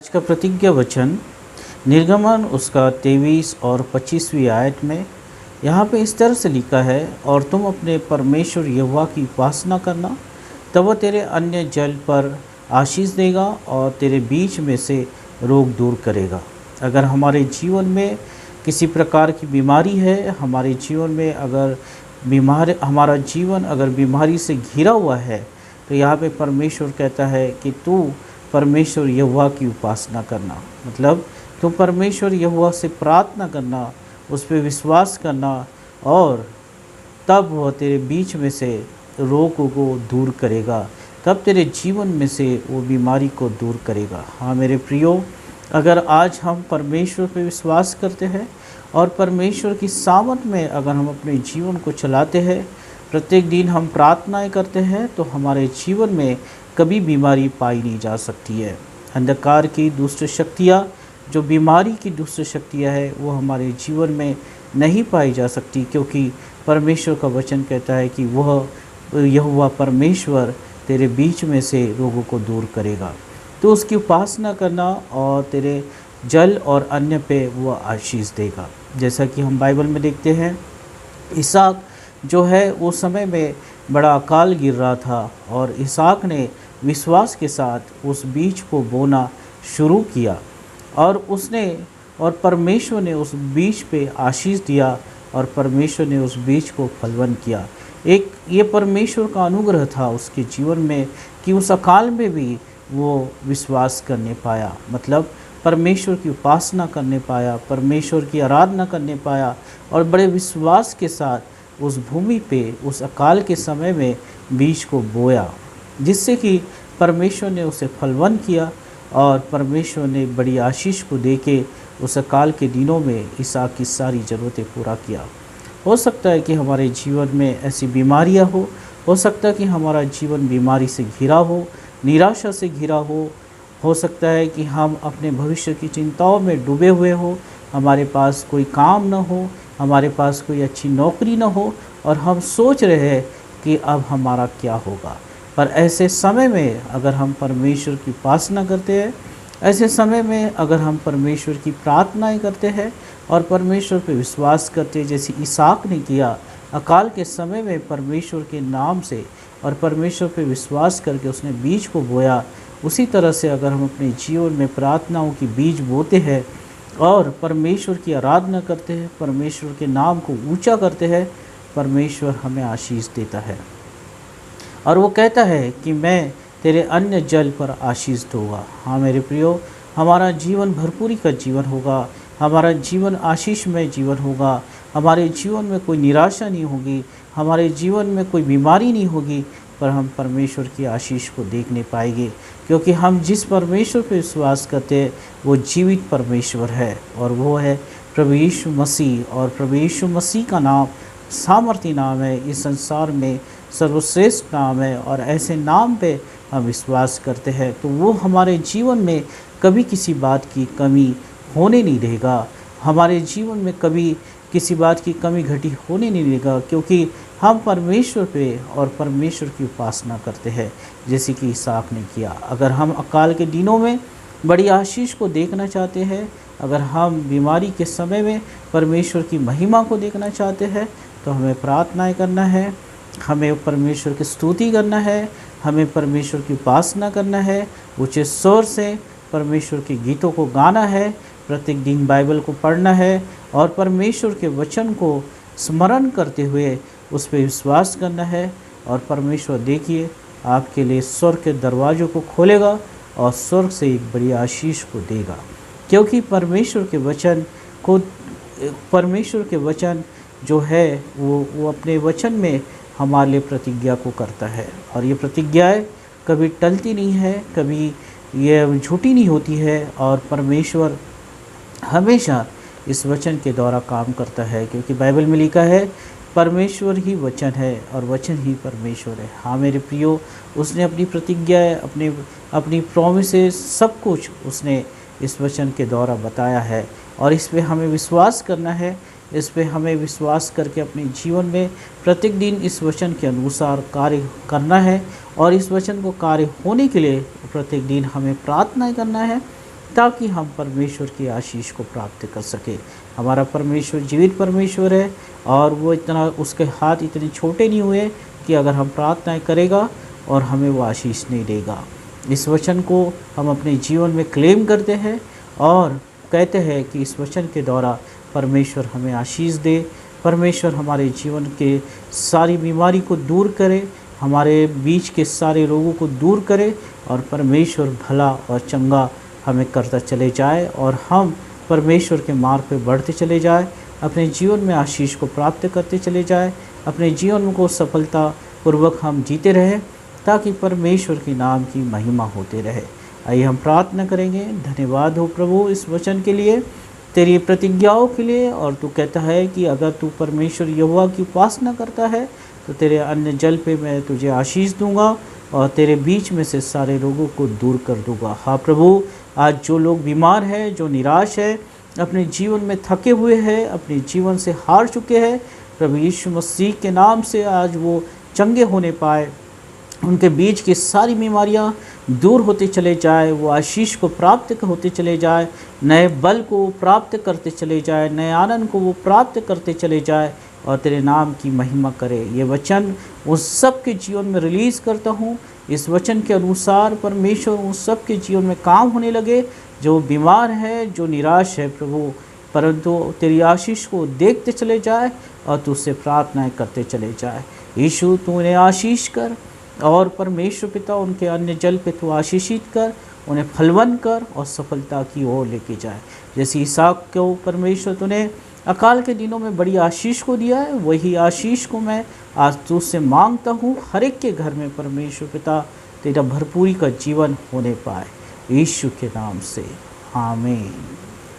आज का प्रतिज्ञा वचन निर्गमन उसका 23 और 25वीं आयत में यहाँ पे इस तरह से लिखा है, और तुम अपने परमेश्वर यहोवा की उपासना करना, तब वह तेरे अन्य जल पर आशीष देगा और तेरे बीच में से रोग दूर करेगा। अगर हमारे जीवन में किसी प्रकार की बीमारी है, हमारे जीवन में अगर हमारा जीवन अगर बीमारी से घिरा हुआ है, तो यहाँ पे परमेश्वर कहता है कि तू परमेश्वर यहोवा की उपासना करना। मतलब तुम परमेश्वर यहोवा से प्रार्थना करना, उस पर विश्वास करना, और तब वह तेरे बीच में से रोग को दूर करेगा, तब तेरे जीवन में से वो बीमारी को दूर करेगा। हाँ मेरे प्रियो, अगर आज हम परमेश्वर पे विश्वास करते हैं और परमेश्वर की सामर्थ में अगर हम अपने जीवन को चलाते हैं, प्रत्येक दिन हम प्रार्थनाएं करते हैं, तो हमारे जीवन में कभी बीमारी पाई नहीं जा सकती है। अंधकार की दुष्ट शक्तियाँ, जो बीमारी की दुष्ट शक्तियाँ हैं, वो हमारे जीवन में नहीं पाई जा सकती, क्योंकि परमेश्वर का वचन कहता है कि वह यहोवा परमेश्वर तेरे बीच में से रोगों को दूर करेगा। तो उसकी उपासना करना और तेरे जल और अन्य पे वह आशीष देगा। जैसा कि हम बाइबल में देखते हैं, इसहाक जो है उस समय में बड़ा अकाल गिर रहा था, और इसहाक ने विश्वास के साथ उस बीज को बोना शुरू किया, और परमेश्वर ने उस बीज पे आशीष दिया, और परमेश्वर ने उस बीज को फलवन किया। ये परमेश्वर का अनुग्रह था उसके जीवन में कि उस अकाल में भी वो विश्वास करने पाया, मतलब परमेश्वर की उपासना करने पाया, परमेश्वर की आराधना करने पाया, और बड़े विश्वास के साथ उस भूमि पे उस अकाल के समय में बीज को बोया, जिससे कि परमेश्वर ने उसे फलवन किया, और परमेश्वर ने बड़ी आशीष को देके उस अकाल के दिनों में इसहाक की सारी ज़रूरतें पूरा किया। हो सकता है कि हमारे जीवन में ऐसी बीमारियां हो सकता है कि हमारा जीवन बीमारी से घिरा हो, निराशा से घिरा हो सकता है कि हम अपने भविष्य की चिंताओं में डूबे हुए हो, हमारे पास कोई काम न हो, हमारे पास कोई अच्छी नौकरी न हो, और हम सोच रहे हैं कि अब हमारा क्या होगा। पर ऐसे समय में अगर हम परमेश्वर की उपासना करते हैं, ऐसे समय में अगर हम परमेश्वर की प्रार्थनाएं करते हैं और परमेश्वर पे विश्वास करते हैं, जैसे इसहाक ने किया, अकाल के समय में परमेश्वर के नाम से और परमेश्वर पे विश्वास करके उसने बीज को बोया, उसी तरह से अगर हम अपने जीवन में प्रार्थनाओं की बीज बोते हैं और परमेश्वर की आराधना करते हैं, परमेश्वर के नाम को ऊंचा करते हैं, परमेश्वर हमें आशीष देता है। और वो कहता है कि मैं तेरे अन्य जल पर आशीष दूंगा। हाँ मेरे प्रियो, हमारा जीवन भरपूरी का जीवन होगा, हमारा जीवन आशीषमय जीवन होगा, हमारे जीवन में कोई निराशा नहीं होगी, हमारे जीवन में कोई बीमारी नहीं होगी, पर हम परमेश्वर की आशीष को देखने पाएंगे, क्योंकि हम जिस परमेश्वर पर विश्वास करते हैं वो जीवित परमेश्वर है, और वो है प्रभु यीशु मसीह। और प्रभु यीशु मसीह का नाम सामर्थी नाम है, इस संसार में सर्वश्रेष्ठ नाम है, और ऐसे नाम पे हम विश्वास करते हैं तो वो हमारे जीवन में कभी किसी बात की कमी होने नहीं देगा, हमारे जीवन में कभी किसी बात की कमी घटी होने नहीं देगा, क्योंकि हम परमेश्वर पे और परमेश्वर की उपासना करते हैं, जैसे कि इसहाक ने किया। अगर हम अकाल के दिनों में बड़ी आशीष को देखना चाहते हैं, अगर हम बीमारी के समय में परमेश्वर की महिमा को देखना चाहते हैं, तो हमें प्रार्थनाएं करना है, हमें परमेश्वर की स्तुति करना है, हमें परमेश्वर की उपासना करना है, ऊँचे स्वर से परमेश्वर के गीतों को गाना है, प्रत्येक दिन बाइबल को पढ़ना है, और परमेश्वर के वचन को स्मरण करते हुए उस पर विश्वास करना है। और परमेश्वर देखिए आपके लिए स्वर्ग के दरवाज़ों को खोलेगा और स्वर्ग से एक बड़ी आशीष को देगा, क्योंकि परमेश्वर के वचन जो है वो अपने वचन में हमारे लिए प्रतिज्ञा को करता है, और ये प्रतिज्ञाएं कभी टलती नहीं है, कभी ये झूठी नहीं होती है, और परमेश्वर हमेशा इस वचन के द्वारा काम करता है, क्योंकि बाइबल में लिखा है परमेश्वर ही वचन है और वचन ही परमेश्वर है। हाँ मेरे प्रियो, उसने अपनी प्रतिज्ञाएं, अपनी प्रॉमिसेस, सब कुछ उसने इस वचन के द्वारा बताया है, और इस पे हमें विश्वास करना है, इस पे हमें विश्वास करके अपने जीवन में प्रत्येक दिन इस वचन के अनुसार कार्य करना है, और इस वचन को कार्य होने के लिए प्रत्येक दिन हमें प्रार्थना करना है, ताकि हम परमेश्वर की आशीष को प्राप्त कर सके। हमारा परमेश्वर जीवित परमेश्वर है और वो इतना, उसके हाथ इतने छोटे नहीं हुए कि अगर हम प्रार्थनाएं करेगा और हमें वो आशीष नहीं देगा। इस वचन को हम अपने जीवन में क्लेम करते हैं और कहते हैं कि इस वचन के द्वारा परमेश्वर हमें आशीष दे, परमेश्वर हमारे जीवन के सारी बीमारी को दूर करे, हमारे बीच के सारे रोगों को दूर करे और परमेश्वर भला और चंगा हमें करता चले जाए और हम परमेश्वर के मार्ग पे बढ़ते चले जाए, अपने जीवन में आशीष को प्राप्त करते चले जाए, अपने जीवन को सफलतापूर्वक हम जीते रहें ताकि परमेश्वर के नाम की महिमा होते रहे। आइए हम प्रार्थना करेंगे। धन्यवाद हो प्रभु इस वचन के लिए, तेरी प्रतिज्ञाओं के लिए। और तू कहता है कि अगर तू परमेश्वर यहोवा की उपासना करता है तो तेरे अन्न जल पे मैं तुझे आशीष दूंगा और तेरे बीच में से सारे रोगों को दूर कर दूंगा। हाँ प्रभु, आज जो लोग बीमार हैं, जो निराश है, अपने जीवन में थके हुए हैं, अपने जीवन से हार चुके हैं, प्रभु यीशु मसीह के नाम से आज वो चंगे होने पाए, उनके बीच की सारी बीमारियां दूर होते चले जाए, वो आशीष को प्राप्त होते चले जाए, नए बल को प्राप्त करते चले जाए, नए आनंद को वो प्राप्त करते चले जाए और तेरे नाम की महिमा करे। ये वचन उस सब के जीवन में रिलीज़ करता हूँ। इस वचन के अनुसार परमेश्वर उस सब के जीवन में काम होने लगे जो बीमार है, जो निराश है प्रभु, परंतु तेरी आशीष को देखते चले जाए और तुझसे प्रार्थनाएं करते चले जाए। यीशु तू उन्हें आशीष कर और परमेश्वर पिता उनके अन्य जल पे तू आशीषित कर, उन्हें फलवन कर और सफलता की ओर लेके जाए। जैसे इसहाक को परमेश्वर तूने अकाल के दिनों में बड़ी आशीष को दिया है, वही आशीष को मैं आज तुझसे मांगता हूँ। हर एक के घर में परमेश्वर पिता तेरा भरपूरी का जीवन होने पाए, यीशु के नाम से आमीन।